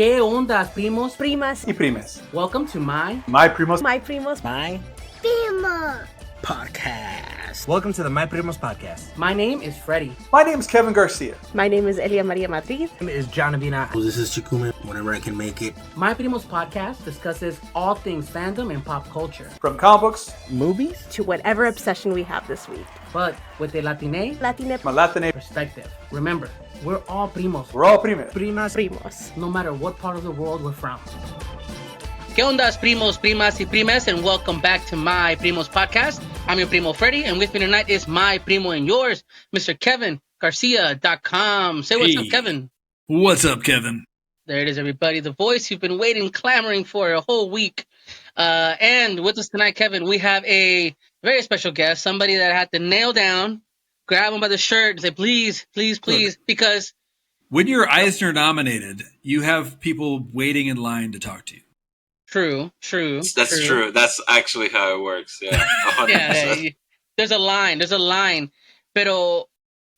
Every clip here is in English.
¿Qué onda, primos? Primas. Y primes. Welcome to My Primos. My Primos. My Primo Podcast. Welcome to the My Primos Podcast. My name is Fredie. My name is Kevin Garcia. My name is Elia Maria Madrid. My name is John Avina. This is Chikume, whenever I can make it. My Primos Podcast discusses all things fandom and pop culture, From comic books, Movies? To whatever obsession we have this week. but with a Latine Malatine. perspective. Remember, we're all primos, We're all primes. Primas. Primos. no matter what part of the world we're from. ¿Qué ondas, primos, primas, y primes? And welcome back to My Primos Podcast. I'm your primo, Fredie, and with me tonight is my primo and yours, Mr. Kevin Garcia.com. Say what's up, Kevin. What's up, Kevin? There it is, everybody. The voice you've been waiting, clamoring for a whole week. And with us tonight, Kevin, we have a very special guest, somebody that I had to nail down, grab him by the shirt, and say, please, please, please, because... When you're Eisner nominated, you have people waiting in line to talk to you. True. That's true. That's actually how it works. Yeah, 100%. Yeah, there's a line. Pero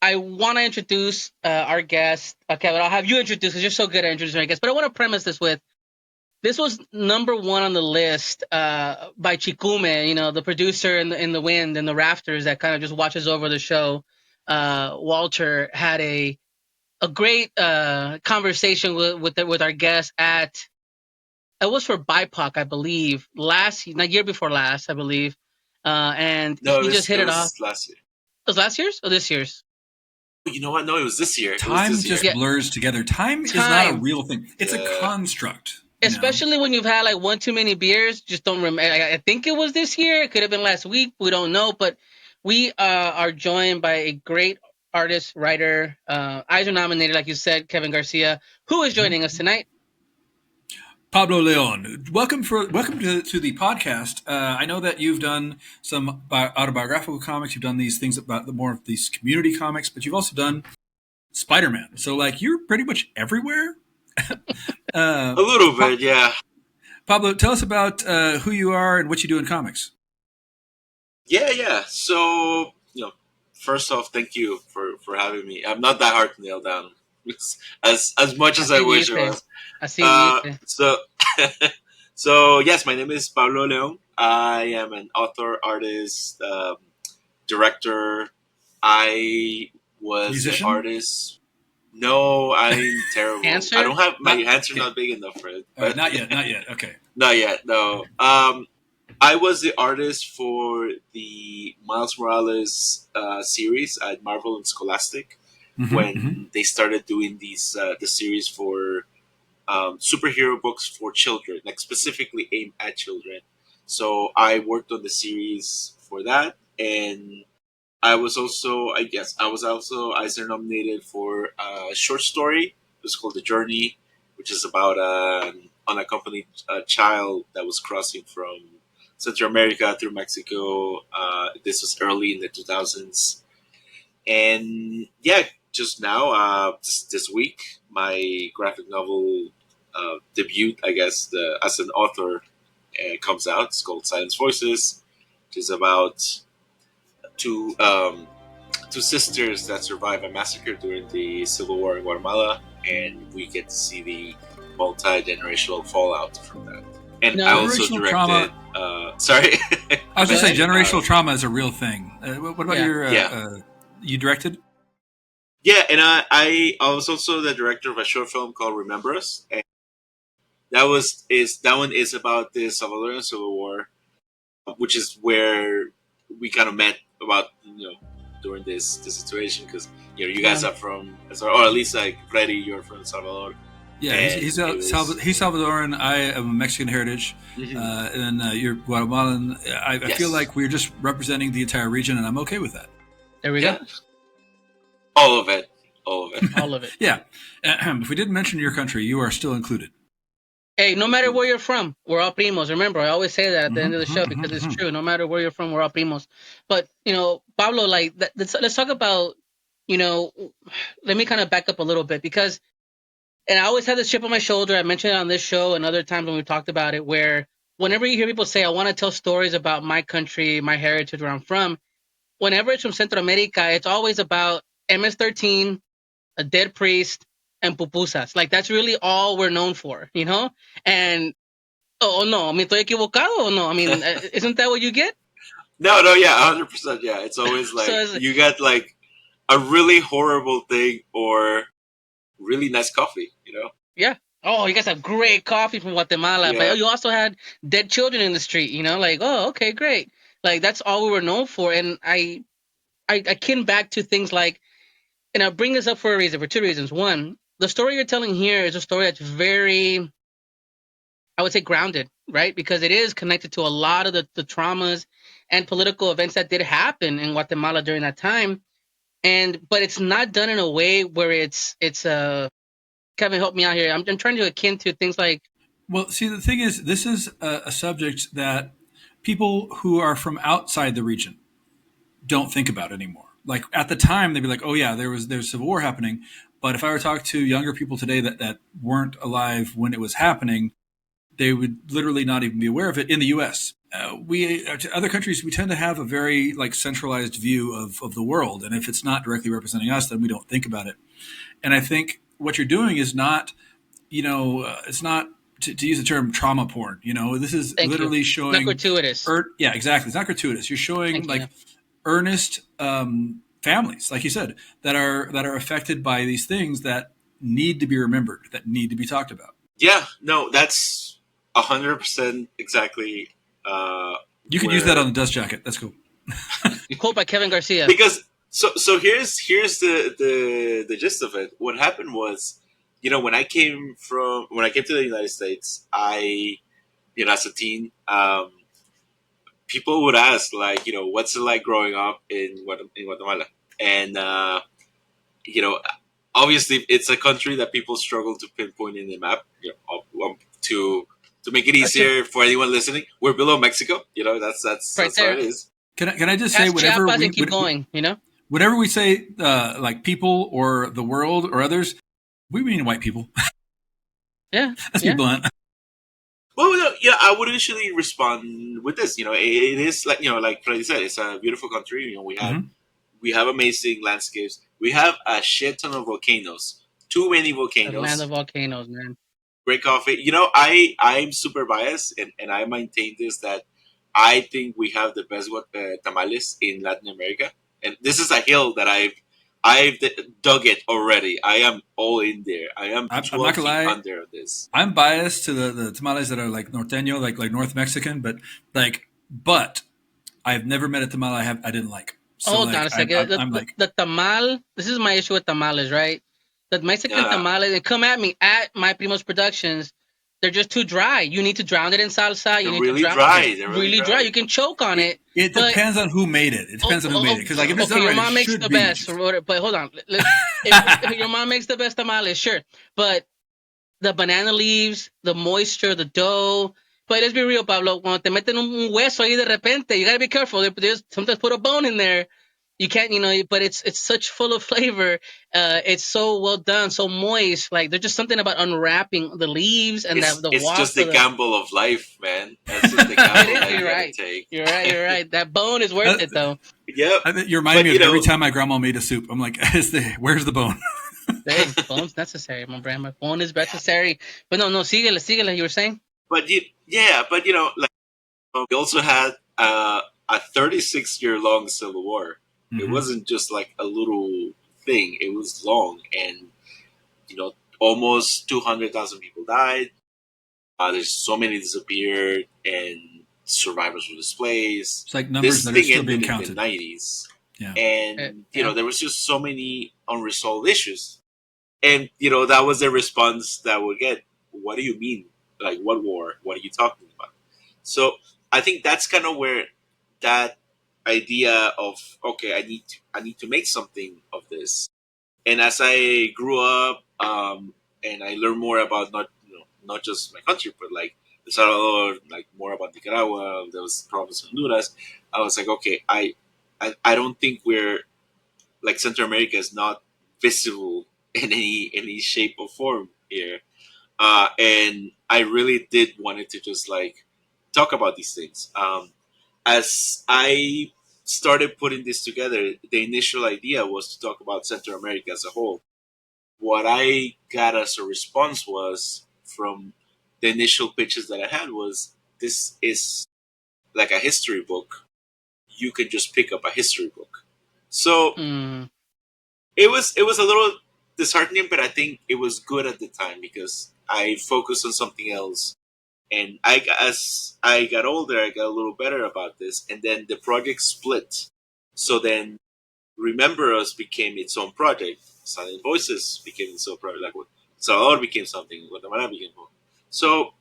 I want to introduce our guest. Kevin, I'll have you introduce because you're so good at introducing our guest. But I want to premise this with, this was number one on the list by Chikume, the producer in the wind and the rafters that kind of just watches over the show. Walter had a great conversation with our guest at, it was for BIPOC, I believe, year before last, I believe. And he just hit it off. Last year. It was last year's or this year's? You know what? No, it was this year. Time just blurs together. Time is not a real thing. It's a construct. Especially when you've had like one too many beers. Just don't remember. I think it was this year. It could have been last week. We don't know. But we are joined by a great artist, writer, Eisner nominated, like you said, Kevin Garcia, who is joining us tonight. Pablo Leon, welcome to the podcast. I know that you've done some autobiographical comics. You've done these things about more of these community comics, but you've also done Spider-Man. So, you're pretty much everywhere. A little bit, yeah. Pablo, tell us about who you are and what you do in comics. Yeah. So, first off, thank you for having me. I'm not that hard to nail down, as much as I wish I was. So yes, my name is Pablo Leon. I am an author, artist, director. I was Musician? an artist. No, I'm terrible. Answer? I don't have my hands are not big enough for it. But Not yet. Okay. not yet. No. I was the artist for the Miles Morales series at Marvel and Scholastic when they started doing these the series for superhero books for children, specifically aimed at children. So I worked on the series for that, and I was also Eisner nominated for a short story. It was called The Journey, which is about an unaccompanied child that was crossing from Central America through Mexico. This was early in the 2000s. And yeah, just now, this week, my graphic novel debut, I guess, as an author comes out. It's called Silenced Voices, which is about two sisters that survive a massacre during the Civil War in Guatemala, and we get to see the multi-generational fallout from that. And I also directed... sorry? I was just saying, generational trauma is a real thing. What about your... you directed? Yeah, and I was also the director of a short film called Remember Us, and that one is about the Salvadoran Civil War, which is where we kind of met about during this situation, because you guys are from, or at least Fredie, you're from El Salvador. Yeah, he's Salvadoran. I am of Mexican heritage, and you're Guatemalan. I feel like we're just representing the entire region, and I'm okay with that. There we go. All of it. All of it. Yeah. If we didn't mention your country, you are still included. Hey, no matter where you're from, we're all primos. Remember, I always say that at the end of the show because it's true. No matter where you're from, we're all primos. But, Pablo, let's talk about, let me kind of back up a little bit because, and I always have this chip on my shoulder. I mentioned it on this show and other times when we talked about it, where whenever you hear people say, I want to tell stories about my country, my heritage, where I'm from, whenever it's from Central America, it's always about MS-13, a dead priest, and pupusas. Like that's really all we're known for, you know. And oh no, I mean, estoy equivocado or no? I mean, isn't that what you get? No, yeah, 100%. Yeah, it's always like So you get like a really horrible thing or really nice coffee. yeah. Oh, you guys have great coffee from Guatemala, Yeah. but you also had dead children in the street. You know, like oh, okay, great. Like that's all we were known for, and I kin back to things like, and I bring this up for a reason, for two reasons. One, the story you're telling here is a story that's very, I would say, grounded, right? Because it is connected to a lot of the traumas and political events that did happen in Guatemala during that time. But it's not done in a way where it's Kevin, help me out here. I'm trying to akin to things like. Well, see, the thing is, this is a subject that people who are from outside the region don't think about anymore. Like at the time, they'd be like, "Oh yeah, there's civil war happening." But if I were to talk to younger people today that weren't alive when it was happening, they would literally not even be aware of it in the U.S. We other countries, we tend to have a very like centralized view of the world, and if it's not directly representing us, then we don't think about it. And I think what you're doing is not, it's not to use the term trauma porn. This is Thank literally you. showing Not gratuitous. Yeah, exactly. It's not gratuitous. You're showing Thank you. earnest families, like you said, that are affected by these things that need to be remembered, that need to be talked about. Yeah, no, that's 100% exactly. You could use that on the dust jacket. That's cool. You quote by Kevin Garcia. Because so here's the gist of it. What happened was, when I came to the United States, I, as a teen, people would ask like, what's it like growing up in Guatemala, and obviously it's a country that people struggle to pinpoint in the map. To make it easier for anyone listening, we're below Mexico. That's Right how there. it is. Can I just say, Ask whenever Chiapas we and keep going, whenever we say like people or the world or others, we mean white people. Yeah. Let's be blunt. Well, no, yeah, I would initially respond with this. It is like like Fredie said, it's a beautiful country. We have amazing landscapes. We have a shit ton of volcanoes. Too many The volcanoes. land of volcanoes, man. Great coffee. I'm super biased, and I maintain this, that I think we have the best tamales in Latin America, and this is a hill that I've dug it already. I am all in there. I am 12 not feet gonna lie. under this. I'm biased to the tamales that are like norteño, like North Mexican, but I've never met a tamale I didn't like. So, Hold on a second. The tamal. This is my issue with tamales, right? The Mexican tamales. They come at me at my Primos Productions. They're just too dry. You need to drown it in salsa. You They're need really to drown dry. it. They're really dry. You can choke on it. It depends on who made it. It depends on who made it. Because if it's done your right, mom it makes should the be. best. But hold on. If your mom makes the best tamales, sure. But the banana leaves, the moisture, the dough. But let's be real, Pablo. Cuando te meten un hueso ahí de repente, you gotta be careful. They sometimes put a bone in there. You can't, but it's such full of flavor. It's so well done, so moist. Like there's just something about unwrapping the leaves and the it's wasp. just the gamble of life, man. That's just the gamble that you gotta take. You're right. That bone is worth it, though. Yep. You're reminding me of every time my grandma made a soup. I'm like, where's the bone? Hey, bone's necessary, my grandma. Bone is necessary. But no, síguele, you were saying? But like we also had a 36-year-long civil war. Mm-hmm. It wasn't just like a little thing. It was long, and almost 200,000 people died. There's so many disappeared, and survivors were displaced. It's like numbers that are still being counted. In the 90s. Yeah. And there was just so many unresolved issues, and that was the response that we get. What do you mean? Like, what war? What are you talking about? So I think that's kind of where that idea of, okay, I need to make something of this. And as I grew up, and I learned more about not just my country, but like El Salvador, like more about Nicaragua, there was province of Honduras. I was like, okay, I don't think we're like Central America is not visible in any shape or form here. And I really did wanted to just like talk about these things. As I started putting this together, the initial idea was to talk about Central America as a whole, what I got as a response was from the initial pitches that I had was, this is like a history book. You can just pick up a history book. So Mm. it was a little disheartening, but I think it was good at the time because I focused on something else. And as I got older, I got a little better about this. And then the project split. So then Remember Us became its own project. Silent Voices became its own project. Like Salvador became something. Guatemala became one. So,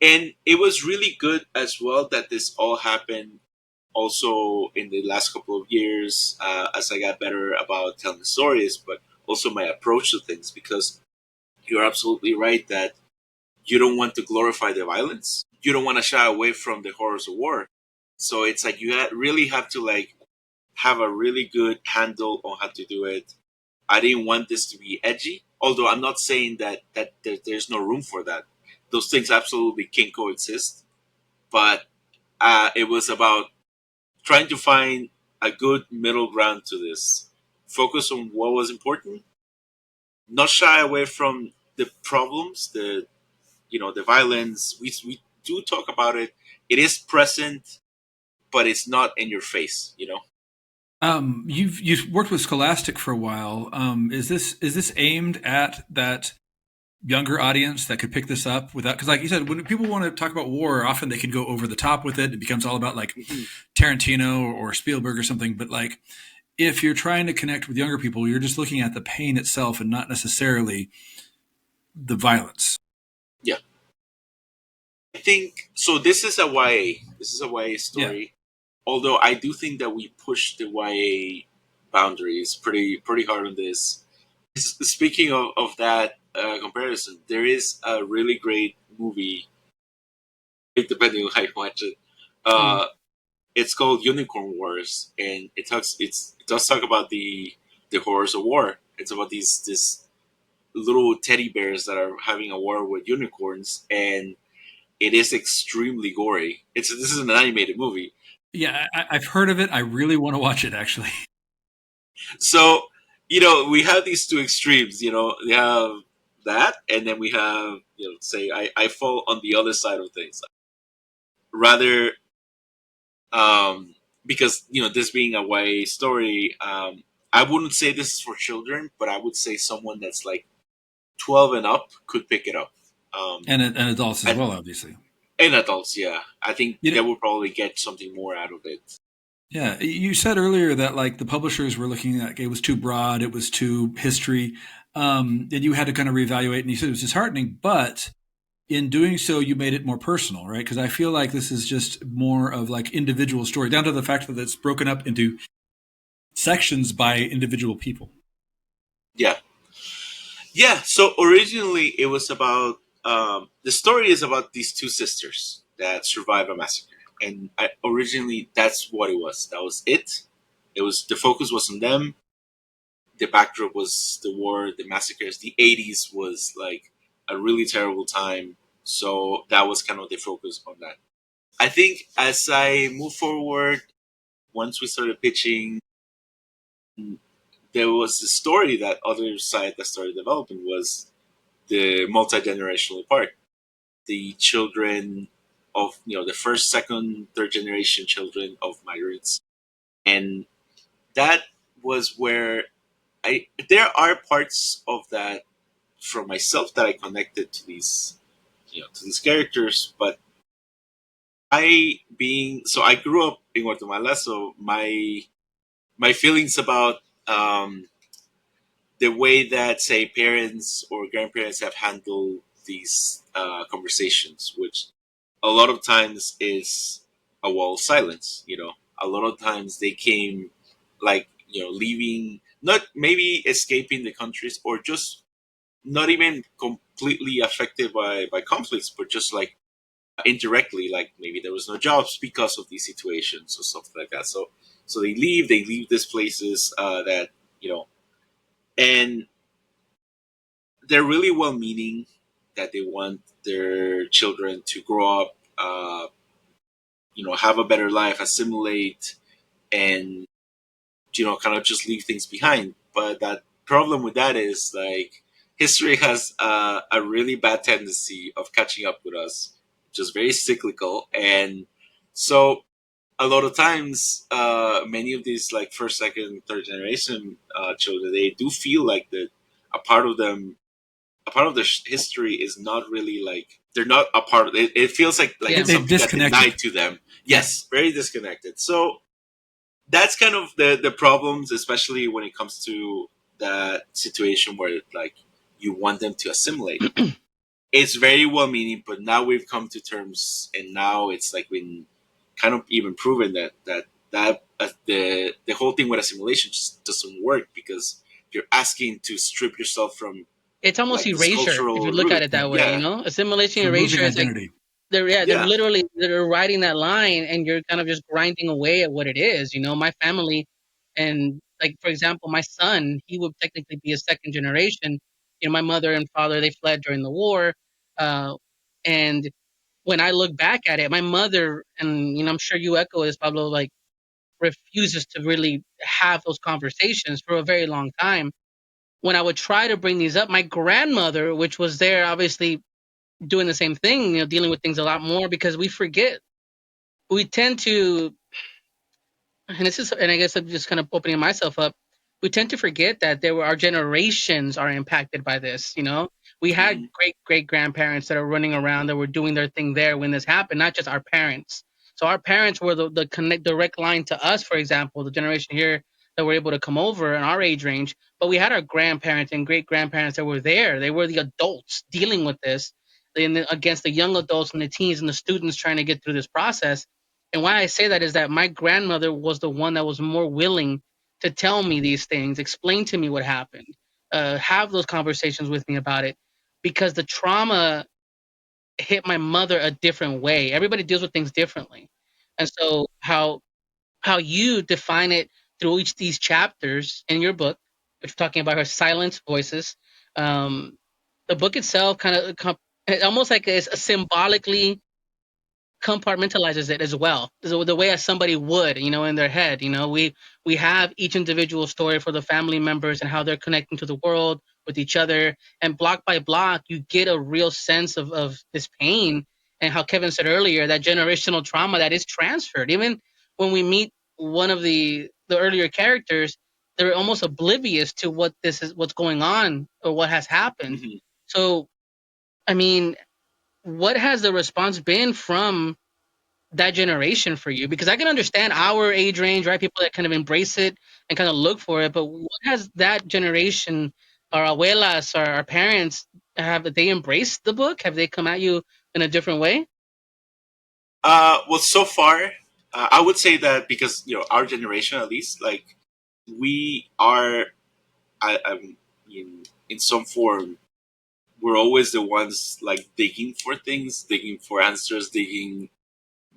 and it was really good as well that this all happened also in the last couple of years as I got better about telling stories, but also my approach to things, because you're absolutely right that you don't want to glorify the violence. You don't want to shy away from the horrors of war. So it's like you really have to like have a really good handle on how to do it. I didn't want this to be edgy, although I'm not saying that there's no room for that. Those things absolutely can coexist, but it was about trying to find a good middle ground to this. Focus on what was important, not shy away from the problems, the violence. We do talk about it. It is present, but it's not in your face. You've worked with Scholastic for a while. Is this aimed at that younger audience that could pick this up without? Because, like you said, when people want to talk about war, often they can go over the top with it. It becomes all about like Tarantino or Spielberg or something. But like, if you're trying to connect with younger people, you're just looking at the pain itself and not necessarily the violence. Yeah, I think so. This is a YA. This is a YA story. Yeah. Although I do think that we push the YA boundaries pretty hard on this. Speaking of that comparison, there is a really great movie, depending on how you watch it. It's called Unicorn Wars, and it does talk about the horrors of war. It's about these little teddy bears that are having a war with unicorns, and it is extremely gory. This is an animated movie. Yeah, I've heard of it. I really want to watch it, actually. So, we have these two extremes. We have that, and then we have, say, I fall on the other side of things. Rather, because, this being a YA story, I wouldn't say this is for children, but I would say someone that's like 12 and up could pick it up. And adults as well, obviously. And adults, yeah. I think they will probably get something more out of it. Yeah, you said earlier that like the publishers were looking at it was too broad, it was too history, and you had to kind of reevaluate. And you said it was disheartening, but in doing so, you made it more personal, right? Because I feel like this is just more of like individual story, down to the fact that it's broken up into sections by individual people. Yeah. So originally it was about the story is about these two sisters that survive a massacre. And originally, that's what it was. That was it. It was the focus was on them. The backdrop was the war, the massacres. The '80s was like a really terrible time, so that was kind of the focus on that. I think as I move forward, once we started pitching, there was a story that other side that started developing was the multi-generational part. The children of the first, second, third generation children of migrants, and that was where there are parts of that from myself that I connected to these characters, but I grew up in Guatemala, so my feelings about the way that, say, parents or grandparents have handled these conversations, which a lot of times is a wall of silence. A lot of times they came like leaving, not maybe escaping the countries, or just not even completely affected by conflicts, but just like indirectly, like maybe there was no jobs because of these situations or something like that. So they leave these places that and they're really well meaning, that they want their children to grow up, have a better life, assimilate, and kind of just leave things behind. But that problem with that is like history has a really bad tendency of catching up with us, just very cyclical. And so a lot of times, many of these like first, second, third generation children, they do feel like that a part of them, a part of their history is not really like they're not a part of it. It feels like Yeah. it's something that's Disconnected. denied to them. Yes, very disconnected. So that's kind of the problems, especially when it comes to that situation where like you want them to assimilate. It's very well meaning, but now we've come to terms, and now it's like been kind of even proven that the whole thing with assimilation just doesn't work, because you're asking to strip yourself from It's almost like this erasure if cultural you look at root. it that way. Yeah, Assimilation, It's removing erasure is like identity. they're yeah. literally they're writing that line, and you're kind of just grinding away at what it is. My family, and like for example, my son, he would technically be a second generation. My mother and father, they fled during the war, uh, and when I look back at it, my mother, and I'm sure you echo this, Pablo, like refuses to really have those conversations for a very long time. When I would try to bring these up, my grandmother, which was there obviously doing the same thing, dealing with things a lot more, because we forget. We tend to, and I guess I'm just kind of opening myself up. We tend to forget that our generations are impacted by this. We had Mhm. great great grandparents that are running around that were doing their thing there when this happened, not just our parents. So our parents were the connect direct line to us, for example, the generation here that were able to come over in our age range. But we had our grandparents and great grandparents that were there. They were the adults dealing with this, against the young adults and the teens and the students trying to get through this process. And why I say that is that my grandmother was the one that was more willing to tell me these things, explain to me what happened, have those conversations with me about it, because the trauma hit my mother a different way. Everybody deals with things differently, and so how you define it through each of these chapters in your book, which we're talking about her Silenced Voices. Um, the book itself kind of almost like it's symbolically compartmentalizes it as well, the way as somebody would, in their head. We have each individual story for the family members and how they're connecting to the world with each other, and block by block you get a real sense of this pain, and how Kevin said earlier, that generational trauma that is transferred. Even when we meet one of the earlier characters, they're almost oblivious to what's going on or what has happened. Mhm. So I mean, what has the response been from that generation for you? Because I can understand our age range, right? People that kind of embrace it and kind of look for it. But what has that generation, our abuelas, our parents, have they embraced the book? Have they come at you in a different way? Well, so far, I would say that because our generation, at least, like we are, I'm in some form, we're always the ones like digging for things, digging for answers, digging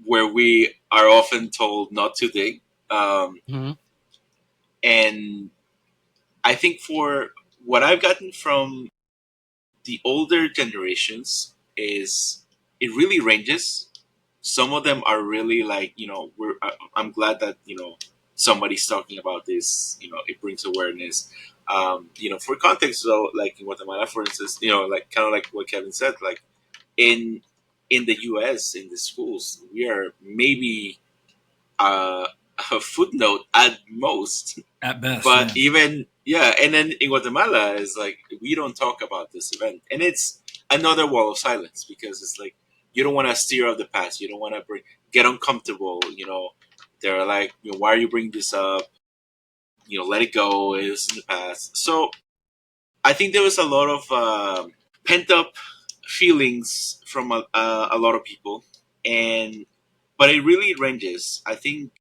where we are often told not to dig. Mm-hmm. And I think for what I've gotten from the older generations is it really ranges. Some of them are really like, I'm glad that somebody's talking about this. It brings awareness. For context though, like in Guatemala, for instance, like kind of like what Kevin said, like in the U.S. in the schools, we are maybe uh, a footnote at most. At best, But yeah. even and then in Guatemala, it's like we don't talk about this event, and it's another wall of silence, because it's like you don't want to steer off the past, you don't want to get uncomfortable. They're like, why are you bringing this up? Let it go. It's in the past. So I think there was a lot of pent up feelings from a lot of people, and but it really ranges. I think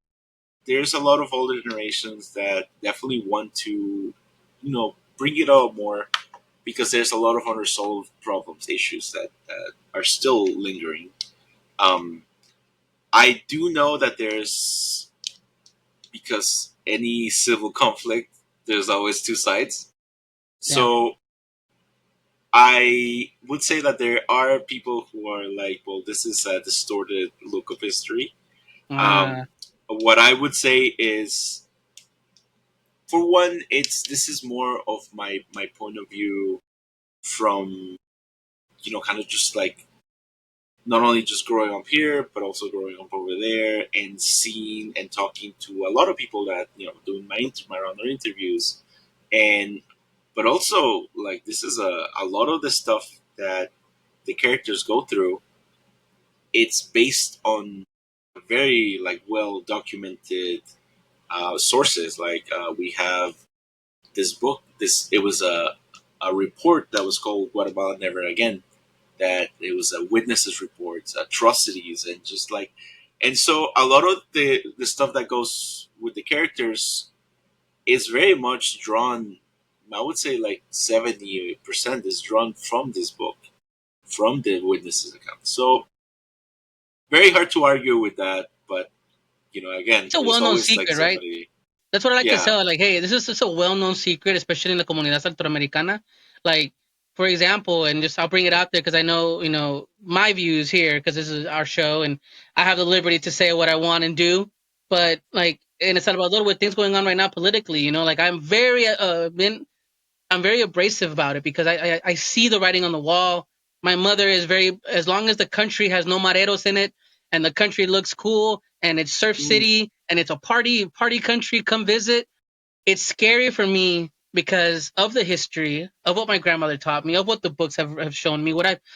there's a lot of older generations that definitely want to, bring it up more, because there's a lot of unresolved problems, issues that are still lingering. Um, I do know that because any civil conflict, there's always two sides. Yeah. So I would say that there are people who are like, well, this is a distorted look of history. Uh, Um, what I would say is for one, this is more of my point of view from, kind of just like not only just growing up here, but also growing up over there and seeing and talking to a lot of people that, doing my round of interviews. And, but also, like, this is a lot of the stuff that the characters go through. It's based on very, like, well documented sources. Like, we have this book, it was a report that was called Guatemala Never Again, that it was a witnesses reports, atrocities, and just like, and so a lot of the stuff that goes with the characters is very much drawn. I would say like 70% is drawn from this book, from the witnesses account. So very hard to argue with that, but again, It's a there's well-known always like secret, right? somebody. That's what I like to Yeah. say. Like, hey, this is just a well-known secret, especially in the comunidad centroamericana. Like, for example, and just I'll bring it out there because I know, my views here because this is our show and I have the liberty to say what I want and do. But like in El Salvador, with things going on right now politically, like I'm very abrasive about it because I see the writing on the wall. My mother is very, as long as the country has no mareros in it and the country looks cool and it's Surf Mm, City and it's a party country, come visit. It's scary for me because of the history of what my grandmother taught me, of what the books have shown me,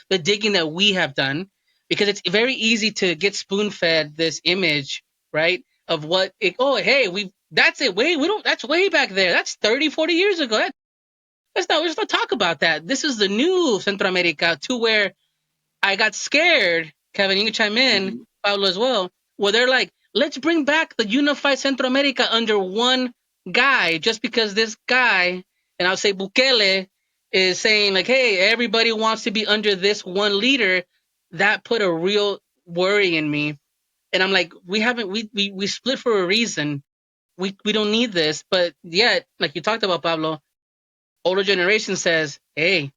the digging that we have done, because it's very easy to get spoon fed this image, right? Of what hey, that's it. Wait, we don't, that's way back there. That's 30, 40 years ago. Let's not talk about that. This is the new Centro America, to where I got scared. Kevin, you can chime in, mhm. Pablo as well. Where they're like, let's bring back the unified Centro America under one guy, just because this guy, and I'll say Bukele, is saying like, hey, everybody wants to be under this one leader. That put a real worry in me, and I'm like, we split for a reason. We don't need this, but yet, like you talked about, Pablo, older generation says, hey,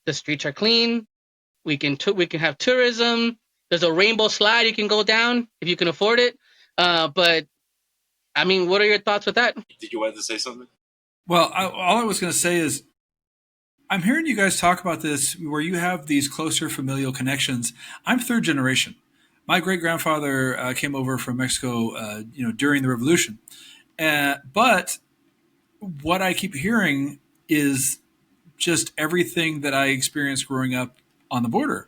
the streets are clean. We can have tourism. There's a rainbow slide you can go down if you can afford it. But I mean, what are your thoughts with that? Did you want to say something? Well, all I was going to say is I'm hearing you guys talk about this where you have these closer familial connections. I'm third generation. My great grandfather came over from Mexico, during the Revolution. But what I keep hearing is just everything that I experienced growing up on the border.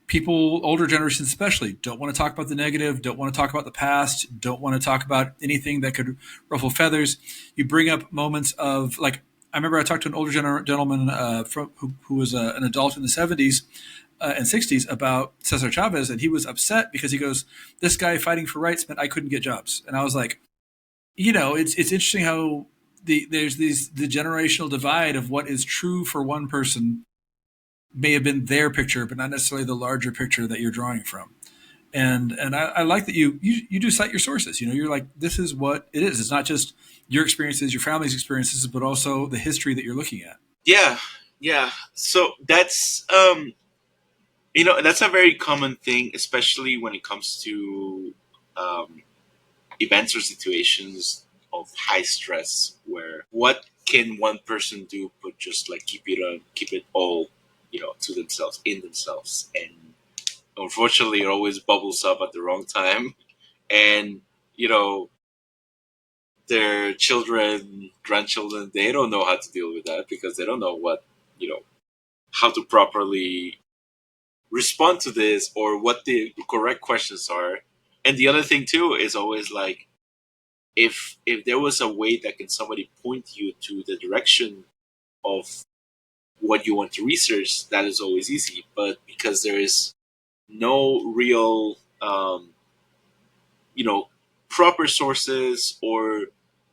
People, older generations especially, don't want to talk about the negative, don't want to talk about the past, don't want to talk about anything that could ruffle feathers. You bring up moments of, like, I remember I talked to an older gentleman who was an adult in the 70s and 60s about Cesar Chavez, and he was upset because he goes, this guy fighting for rights meant I couldn't get jobs. And I was like, it's interesting how there's the generational divide of what is true for one person may have been their picture, but not necessarily the larger picture that you're drawing from. And I like that you do cite your sources. You're like, this is what it is. It's not just your experiences, your family's experiences, but also the history that you're looking at. Yeah. So that's that's a very common thing, especially when it comes to um, events or situations of high stress, where what can one person do but just like keep it all to themselves, in themselves. And unfortunately it always bubbles up at the wrong time. And their children, grandchildren, they don't know how to deal with that because they don't know what how to properly respond to this or what the correct questions are. And the other thing too is always like, if there was a way that can somebody point you to the direction of what you want to research, that is always easy. But because there is no real proper sources or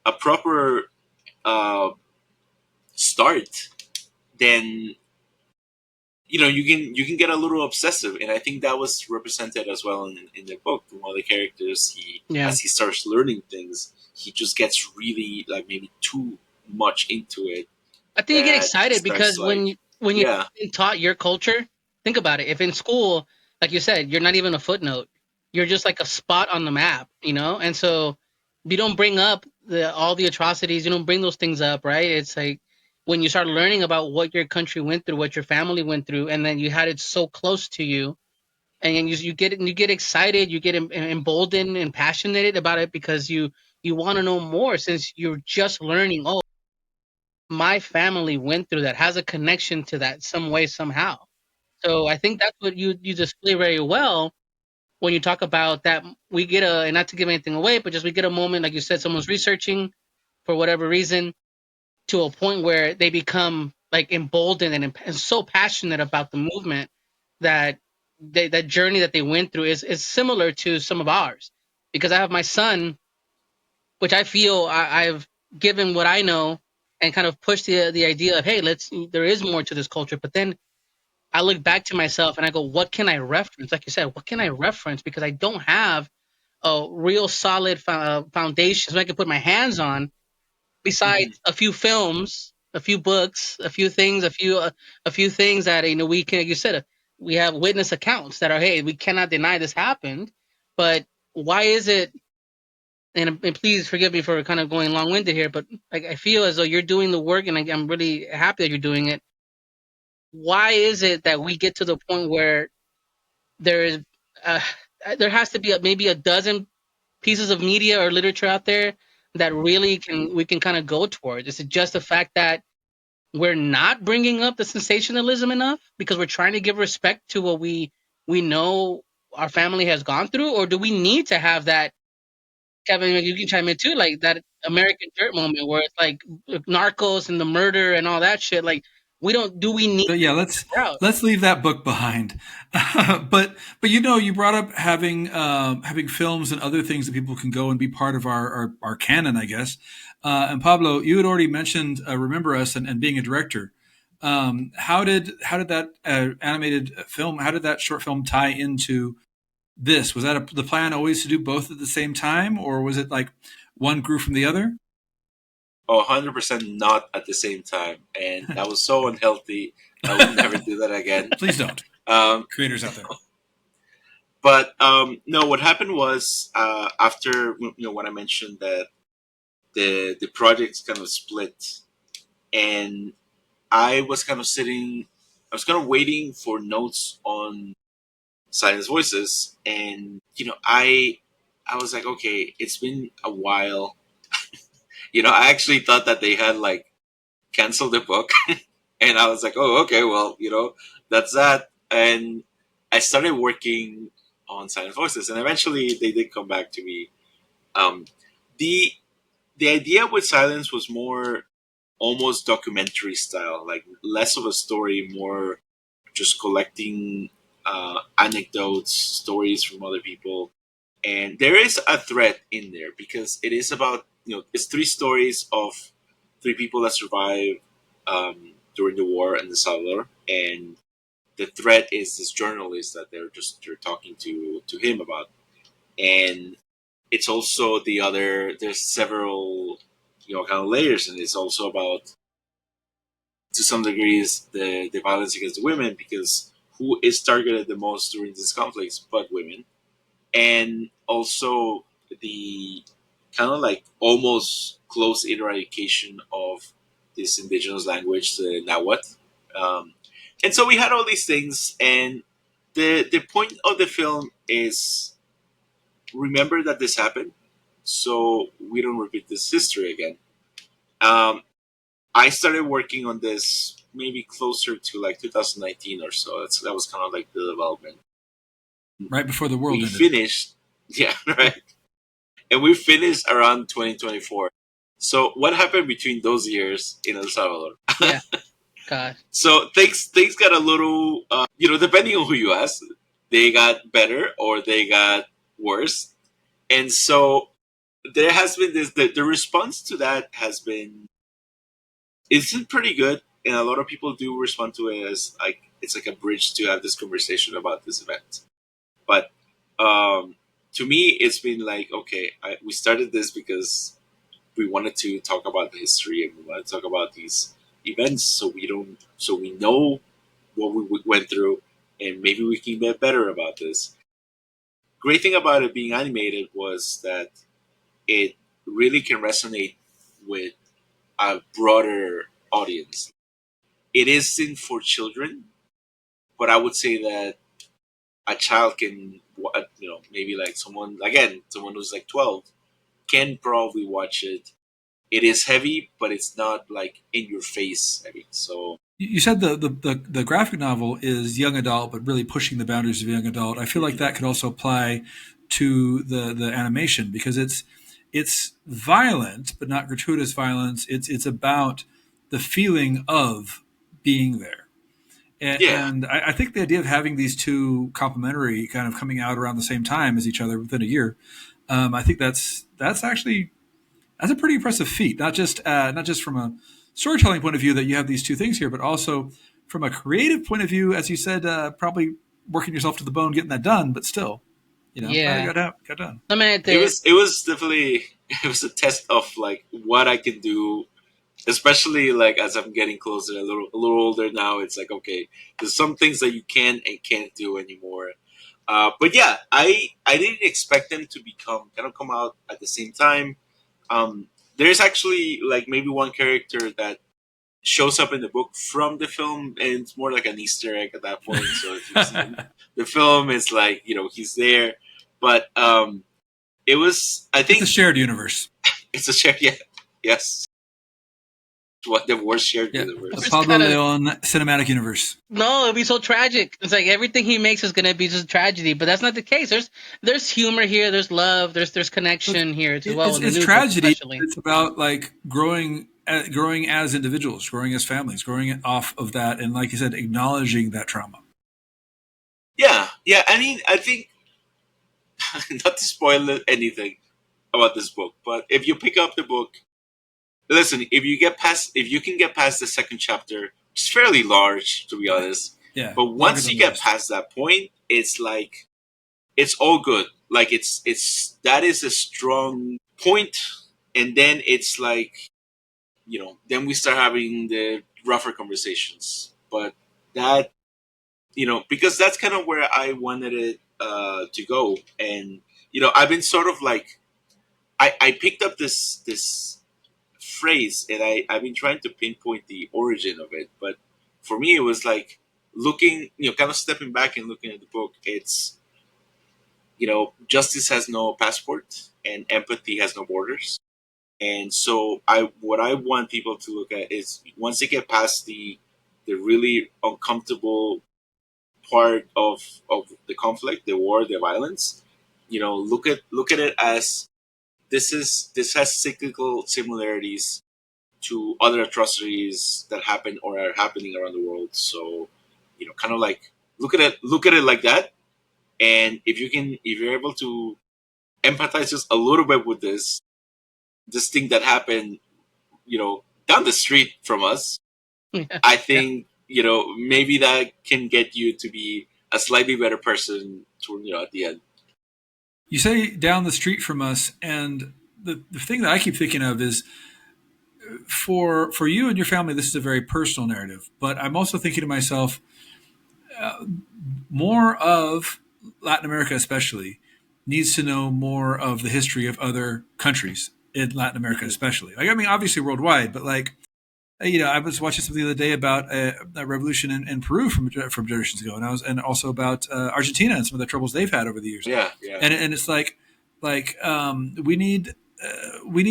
a proper uh, start, then you can get a little obsessive. And I think that was represented as well in the book. One of the characters, Yeah, as he starts learning things, he just gets really, like, maybe too much into it, I think you get that he excited starts because like, when you're yeah. being taught your culture, think about it. If in school, like you said, you're not even a footnote, you're just like a spot on the map, and so we don't bring up all the atrocities, you don't bring those things up, right? It's like when you start learning about what your country went through, what your family went through, and then you had it so close to you, and then you get excited, you get emboldened and passionate about it because you want to know more since you're just learning. Oh, my family went through that, has a connection to that some way somehow. So I think that's what you display very well when you talk about that. We get a, and not to give anything away, but just we get a moment, like you said, someone's researching for whatever reason to a point where they become like emboldened and so passionate about the movement that that journey that they went through is similar to some of ours. Because I have my son, which I feel I've given what I know and kind of pushed the idea of, hey, there is more to this culture. But then I look back to myself and I go, what can I reference? Like you said, what can I reference? Because I don't have a real solid foundation so I can put my hands on. Mhm. Besides a few films, a few books, a few things, a few things that we can, like you said, we have witness accounts that are, hey, we cannot deny this happened. But why is it? And please forgive me for kind of going long winded here, but like I feel as though you're doing the work, and I'm really happy that you're doing it. Why is it that we get to the point where there is uh, there has to be maybe a dozen pieces of media or literature out there that really we can kind of go towards? Is it just the fact that we're not bringing up the sensationalism enough because we're trying to give respect to what we know our family has gone through, or do we need to have that? Kevin, you can chime in too, like that American Dirt moment where it's like Narcos and the murder and all that shit. Like, we don't. Do we need But yeah, that route? let's leave that book behind. But you brought up having films and other things that people can go and be part of our canon, I guess. And Pablo, you had already mentioned Remember Us and being a director. How did that animated film? How did that short film tie into this? Was that the plan always to do both at the same time, or was it like one grew from the other? 100% not at the same time, and that was so unhealthy. I would never do that again. Please don't, Um, creators out there. but no, what happened was after when I mentioned that the projects kind of split, and I was kind of sitting, I was kind of waiting for notes on Silenced Voices, and I was like, okay, it's been a while. I actually thought that they had like canceled the book, and I was like, oh, okay, well, that's that. And I started working on Silent Voices, and eventually they did come back to me. Um, the the idea with Silence was more almost documentary style, like less of a story, more just collecting anecdotes, stories from other people. And there is a thread in there because it is about, it's three stories of three people that survived during the war in El Salvador. And the thread is this journalist that they're talking to him about. And it's also there's several, kind of layers. And it's also about, to some degrees, the violence against the women, because who is targeted the most during these conflicts but women, and also the kind of like almost close eradication of this indigenous language, the Nahuatl. Um, and so we had all these things, and the point of the film is remember that this happened, so we don't repeat this history again. Um, I started working on this maybe closer to like 2019 or so. That was kind of like the development. Right before the world We ended. finished, yeah, right, and we finished around 2024. So what happened between those years in El Salvador? Yeah, God. So things got a little, depending on who you ask, they got better or they got worse, and so there has been this. The response to that has been, it's been pretty good, and a lot of people do respond to it as like it's like a bridge to have this conversation about this event. But to me, it's been like, okay, we started this because we wanted to talk about the history and we want to talk about these events, so we know what we went through, and maybe we can get better about this. Great thing about it being animated was that it really can resonate with a broader audience. It isn't for children, but I would say that a child can, maybe like someone who's like 12 can probably watch it. It is heavy, but it's not like in your face heavy. So You said the graphic novel is young adult, but really pushing the boundaries of young adult. I feel like that could also apply to the animation, because it's violent, but not gratuitous violence. It's about the feeling of being there. yeah, And I think the idea of having these two complementary kind of coming out around the same time as each other within a year, I think that's actually that's a pretty impressive feat. Not just from a storytelling point of view that you have these two things here, but also from a creative point of view, as you said, probably working yourself to the bone getting that done. But still, glad Yeah. it got done. I mean, it was definitely it was a test of like what I can do, especially like as I'm getting closer, a little older now. It's like, okay, there's some things that you can and can't do anymore. But yeah, I didn't expect them to come out at the same time. There's actually like maybe one character that shows up in the book from the film, and it's more like an Easter egg at that point. So if you've seen the film, it's like he's there. But it was, I think, It's a shared universe. it's a share. Yeah, yes, what the worst shared Yeah, universe. the Pablo kinda- Leon cinematic universe. No, it'd be so tragic. It's like everything he makes is gonna be just tragedy, but that's not the case. There's humor here, there's love, there's connection here as well. in the It's new book tragedy. especially. It's about like growing as individuals, growing as families, growing off of that, and like you said, acknowledging that trauma. Yeah, yeah. I mean, I think not to spoil anything about this book, but if you pick up the book, listen. If you can get past the second chapter, which is fairly large, to be honest. Yeah, But longer once than you the get rest. past that point, it's like it's all good. Like it's that is a strong point, and then it's like then we start having the rougher conversations. But that because that's kind of where I wanted it to go, and I've been sort of like I picked up this phrase, and I've been trying to pinpoint the origin of it, but for me it was like looking, kind of stepping back and looking at the book. It's justice has no passport and empathy has no borders. And so what I want people to look at is once they get past the really uncomfortable part of the conflict, the war, the violence, look at it as this has cyclical similarities to other atrocities that happen or are happening around the world. So, kind of like look at it like that. And if you're able to empathize just a little bit with this thing that happened, down the street from us, I think, maybe that can get you to be a slightly better person at the end. You say down the street from us, and the thing that I keep thinking of is for you and your family, this is a very personal narrative. But I'm also thinking to myself, more of Latin America, especially, needs to know more of the history of other countries in Latin America, especially. Like, I mean, obviously worldwide, but like, I was watching something the other day about a revolution in Peru from generations ago, and also about Argentina and some of the troubles they've had over the years. Yeah, yeah. And it's like we need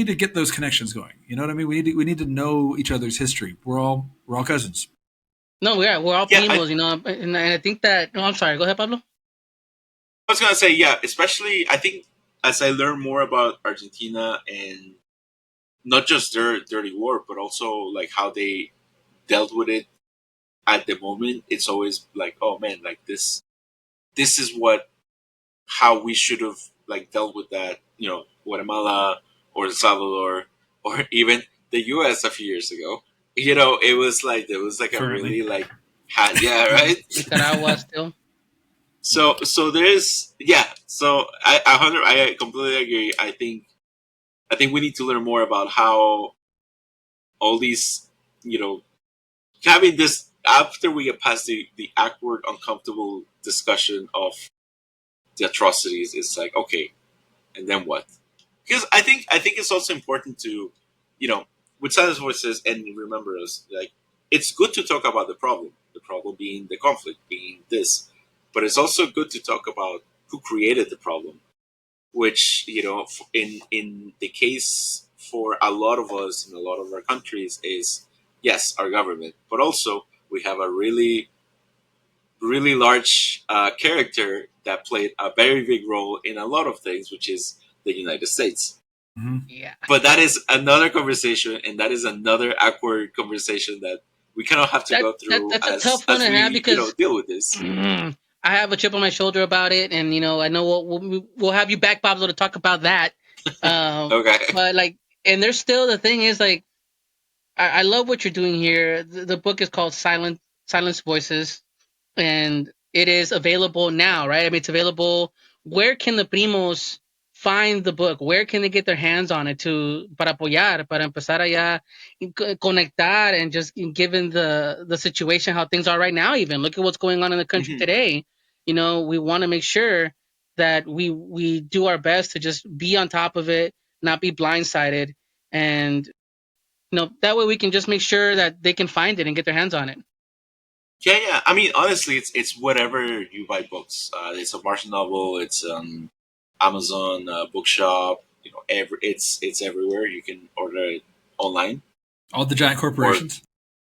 to get those connections going. You know what I mean? We need to know each other's history. We're all cousins. No, we're all Yeah, primos, and I think that. No, I'm sorry. Go ahead, Pablo. I was gonna say, yeah, especially I think as I learn more about Argentina and not just their dirty war, but also like how they dealt with it at the moment, it's always like, oh man, like this is how we should have like dealt with that, Guatemala or El Salvador or even the U.S. a few years ago. It was like there was like a Currently. really like yeah, right. Nicaragua still. So there's So I completely agree. I think we need to learn more about how all these having this after we get past the awkward, uncomfortable discussion of the atrocities. It's like, okay, and then what? because I think it's also important to, with Silenced Voices, and remember us, like, it's good to talk about the problem being the conflict, being this, but it's also good to talk about who created the problem, which, in the case for a lot of us in a lot of our countries is, yes, our government, but also we have a really, really large character that played a very big role in a lot of things, which is the United States. Yeah. But that is another conversation, and that is another awkward conversation that we kind of have to go through That's a as tough one to we have because deal with this. I have a chip on my shoulder about it, and I know we'll have you back, Pablo, to talk about that. Okay. But like, and there's still the thing is like, I love what you're doing here. The book is called Silenced Voices, and it is available now, right? I mean, it's available. Where can the primos find the book? Where can they get their hands on it para apoyar, para empezar allá, conectar, and just given the situation, how things are right now, even look at what's going on in the country Mhm. today. We want to make sure that we do our best to just be on top of it, not be blindsided, and that way we can just make sure that they can find it and get their hands on it. Yeah, yeah. I mean, honestly, it's whatever you buy books. It's a Barnes and Noble. It's Amazon bookshop. It's everywhere. You can order it online. All the giant corporations.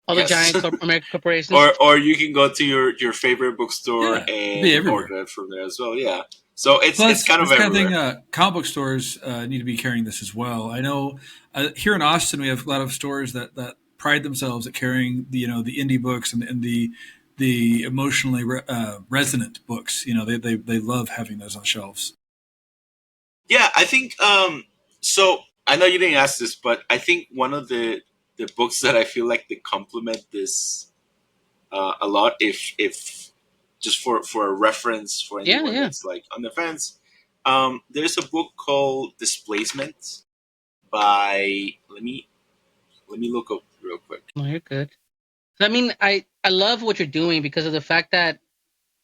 All Yes. the giant American corporations. or you can go to your favorite bookstore Yeah, it'd be and everywhere. order it from there as well. Yeah. So it's Plus, kind of this kind everywhere. of thing, comic book stores need to be carrying this as well. I know here in Austin we have a lot of stores that pride themselves at carrying the indie books and the emotionally resonant books. They love having those on shelves. Yeah, I think. So I know you didn't ask this, but I think one of the books that I feel like they complement this a lot, if just for a reference for anyone Yeah. that's like on the fence, there's a book called Displacement by let me look up real quick. No, you're good. I mean, I love what you're doing because of the fact that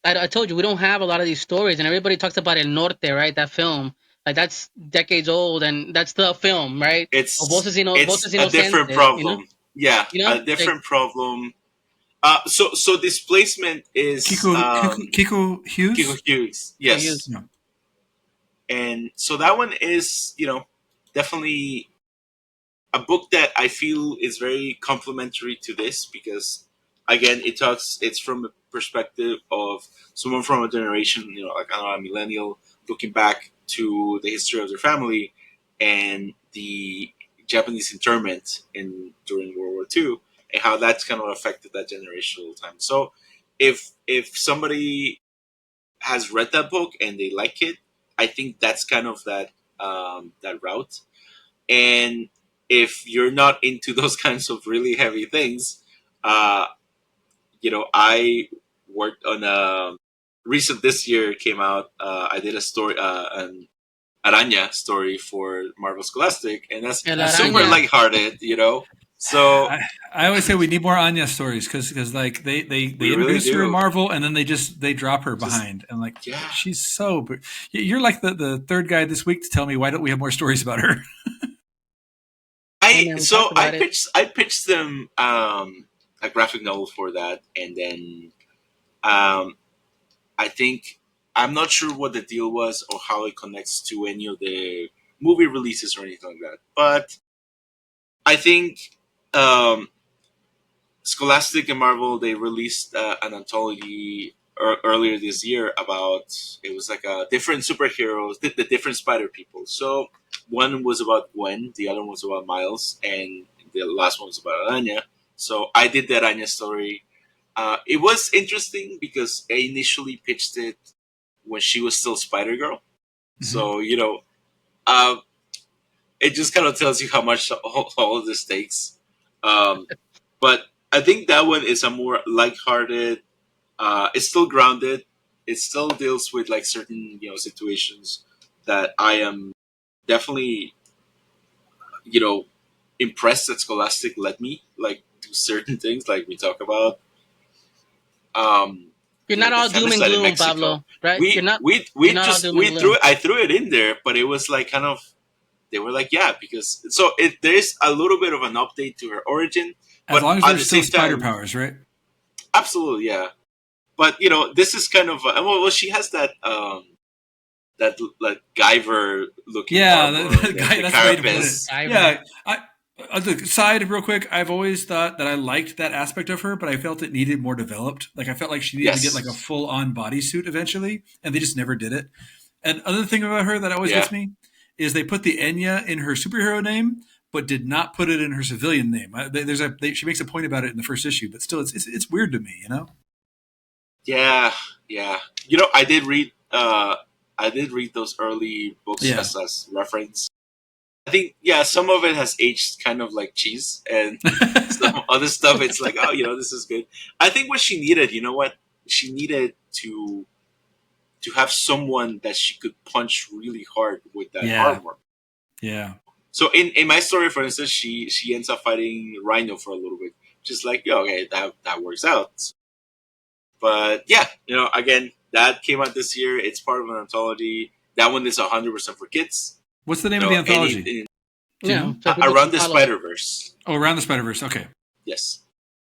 I told you we don't have a lot of these stories, and everybody talks about El Norte, right? That film, like that's decades old, and that's the film, right? O It's Voces a different Inocentes, problem. Yeah, a like different problem. So Displacement is Kiko Hughes. Kiko Hughes. Kiko Yes. Hughes. Yeah. And so that one is, definitely a book that I feel is very complementary to this because, again, it's from a perspective of someone from a generation, like I don't know, a millennial looking back to the history of their family and the Japanese internment during World War II and how that's kind of affected that generational time. So if somebody has read that book and they like it, I think that's kind of that route. And if you're not into those kinds of really heavy things, uh, I worked on a recent this year came out. I did a story, an Araña story for Marvel Scholastic, and that's El super Araña. lighthearted, So I always say we need more Anya stories because like they We introduce really her in do. Marvel and then they drop her behind and like yeah. she's so. You're like the third guy this week to tell me why don't we have more stories about her? Hey, man, talk about it. I pitched them a graphic novel for that, and then I think I'm not sure what the deal was or how it connects to any of the movie releases or anything like that. But I think Scholastic and Marvel they released an anthology earlier this year about it was like different superheroes, the different Spider people. So one was about Gwen, the other one was about Miles, and the last one was about Aranya. So I did the Aranya story. It was interesting because I initially pitched it when she was still Spider Girl. Mhm. So uh, it just kind of tells you how much all of this takes. But I think that one is a more lighthearted. It's still grounded. It still deals with like certain situations that I am definitely impressed that Scholastic let me like do certain things like we talk about. You're not The all doom and femicide in gloom, Mexico. Pablo, right? We You're not we you're we not all just doom and we threw gloom. it. I threw it in there, but it was like kind of they were like, yeah, because there is a little bit of an update to her origin, As but long as at there's the still same spider time, powers, right? absolutely, yeah. But this is kind of well, she has that like Guyver looking Yeah, armor, the and guy, the that's the way to put it. carapace. Yeah, the side real quick. I've always thought that I liked that aspect of her, but I felt it needed more developed. Like I felt like she needed to get like a Yes, full on bodysuit eventually, and they just never did it. And another thing about her that always yeah. gets me is they put the Enya in her superhero name, but did not put it in her civilian name. She makes a point about it in the first issue, but still, it's weird to me, you know. Yeah, yeah. I did read those early books Yeah. as reference. I think some of it has aged kind of like cheese, and some other stuff it's like, oh, this is good. I think what she needed, she needed to have someone that she could punch really hard with that Yeah. armor. Yeah. So in my story, for instance, she ends up fighting Rhino for a little bit, just like, okay, that works out. But yeah, again, that came out this year. It's part of an anthology. That one is 100% for kids. What's the name of the anthology? Yeah, So Around the Spider-Verse. Oh, Around the Spider-Verse. Okay. Yes.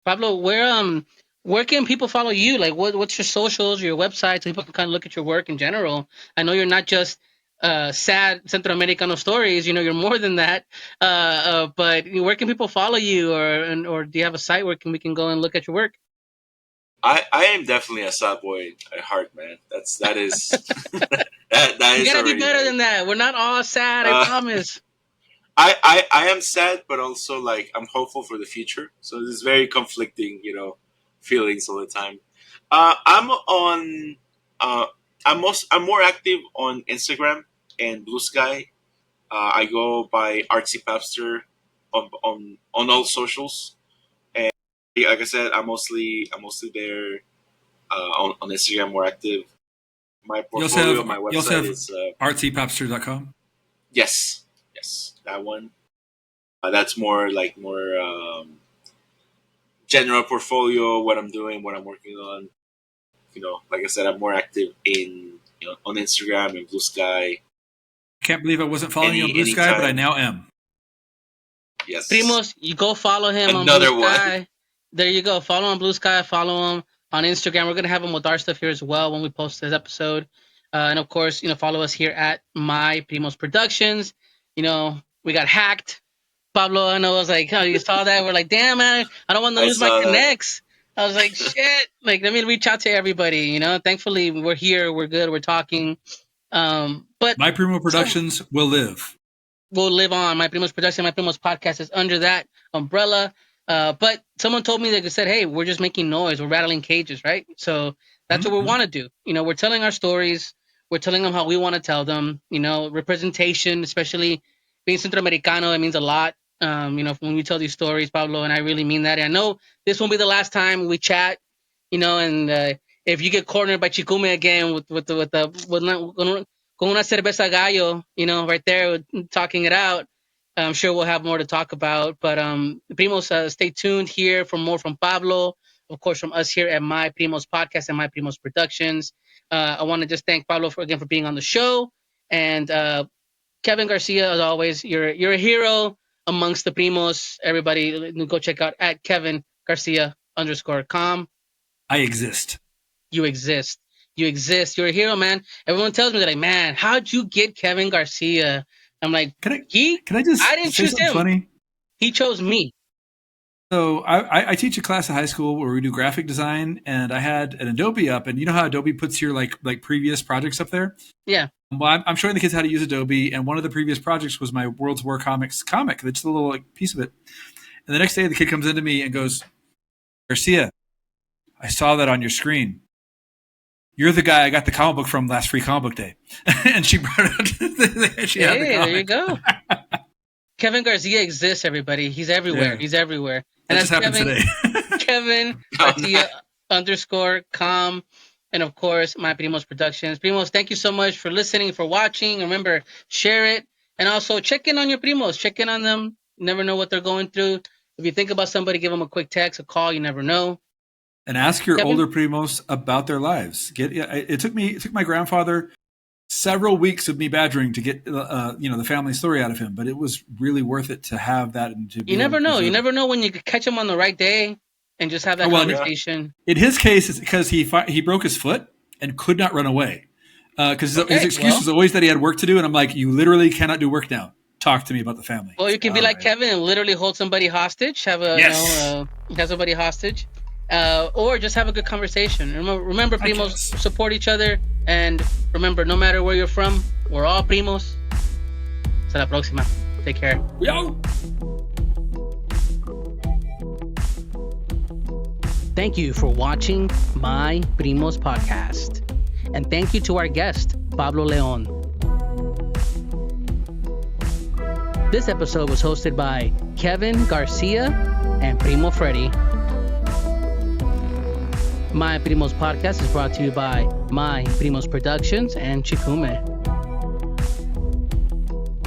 Pablo, where can people follow you? Like, what's your socials, your website, so people can kind of look at your work in general? I know you're not just sad Centroamericano stories. You're more than that. But where can people follow you, or do you have a site where we can go and look at your work? I am definitely a sad boy at heart, man. That is that You is gotta be already better like, than that. We're not all sad. I promise. I am sad, but also like I'm hopeful for the future. So it's very conflicting, feelings all the time. I'm on. I'm more active on Instagram and Blue Sky. I go by Artsy Papster on all socials, and like I said, I'm mostly there on Instagram, more active. My portfolio, my You also website have is artsypapster.com. yes, that one. That's more general portfolio, what I'm doing, what I'm working on. Like I said, I'm more active on Instagram and Blue Sky. Can't believe I wasn't following you on Blue Sky, but I Anytime. now am. Yes. Primos, you go follow him Another on Blue one. Sky. There you go. Follow on Blue Sky. Follow him on Instagram. We're gonna have him with our stuff here as well when we post this episode. And of course, follow us here at My Primos Productions. We got hacked. Pablo, I know, was like, oh, you saw that? We're like, damn, man, I don't want to I lose my saw that. connects. I was like, shit. Like, let me reach out to everybody. Thankfully, we're here. We're good. We're talking. But My Primo Productions will live. Will live on. My Primos Production, My Primos Podcast is under that umbrella. But someone told me, they said, hey, we're just making noise. We're rattling cages, right? So that's what we want to do. We're telling our stories. We're telling them how we want to tell them. Representation, especially being Centroamericano, it means a lot. When we tell these stories, Pablo, and I really mean that. And I know this won't be the last time we chat, and if you get cornered by Chikume again with con una cerveza gallo, right there, talking it out. I'm sure we'll have more to talk about. But Primos, stay tuned here for more from Pablo, of course, from us here at My Primos Podcast and My Primos Productions. I want to just thank Pablo for being on the show, and Kevin Garcia, as always, you're a hero amongst the Primos. Everybody, go check out at Kevin Garcia_com. I exist. You exist. You exist. You're a hero, man. Everyone tells me that, like, man, how'd you get Kevin Garcia? I'm like, Can I I just didn't say choose something him. funny? He chose me. So I teach a class at high school where we do graphic design, and I had an Adobe up, and you know how Adobe puts your like previous projects up there? Yeah. Well, I'm showing the kids how to use Adobe, and one of the previous projects was my World's War Comics comic. That's a little piece of it. And the next day, the kid comes into me and goes, Garcia, I saw that on your screen. You're the guy I got the comic book from last free comic book day. And she brought it up. She had the comic. There you go. Kevin Garcia exists, everybody. He's everywhere. Yeah. He's everywhere. That And just happened today. Kevin Garcia _com. And of course, My Primos Productions. Primos, thank you so much for listening, for watching. Remember, share it. And also check in on your Primos. Check in on them. You never know what they're going through. If you think about somebody, give them a quick text, a call. You never know. And ask your Kevin? older primos about their lives. It took my grandfather several weeks of me badgering to get the family story out of him, but it was really worth it to have that. And to you never know. You never know when you could catch him on the right day and just have that conversation. In his case, it's because he broke his foot and could not run away. Because his excuse was always that he had work to do, and I'm like, you literally cannot do work now. Talk to me about the family. Well, you can be like Kevin and literally hold somebody hostage. Have somebody hostage, or just have a good conversation. Remember, primos, support each other, and remember, no matter where you're from, we're all primos. Hasta la próxima. Take care. Yo. Thank you for watching My Primos podcast. And thank you to our guest, Pablo Leon. This episode was hosted by Kevin Garcia and Primo Fredie. My Primos podcast is brought to you by My Primos Productions and Chikume.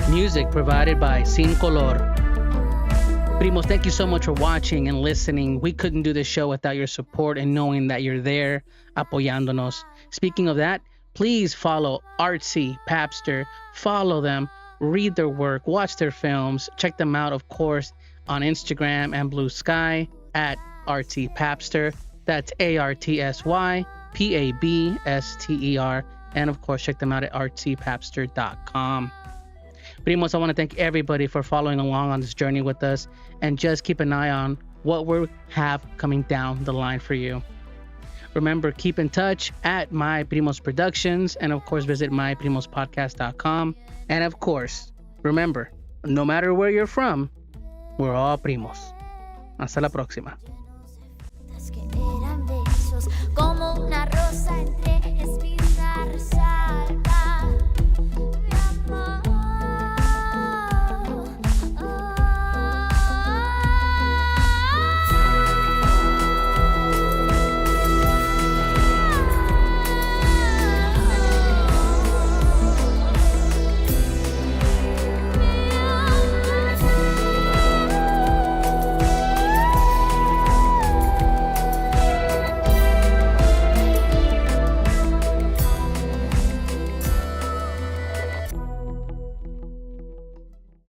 Music provided by Sin Color. Primos, thank you so much for watching and listening. We couldn't do this show without your support and knowing that you're there apoyándonos. Speaking of that, please follow Artsy Papster. Follow them, read their work, watch their films. Check them out, of course, on Instagram and Blue Sky at Artsy Papster. That's ARTSYPABSTER. And of course, check them out at artsypapster.com. Primos, I want to thank everybody for following along on this journey with us, and just keep an eye on what we have coming down the line for you. Remember, keep in touch at My Primos Productions, and of course, visit myprimospodcast.com. And of course, remember, no matter where you're from, we're all primos. Hasta la próxima.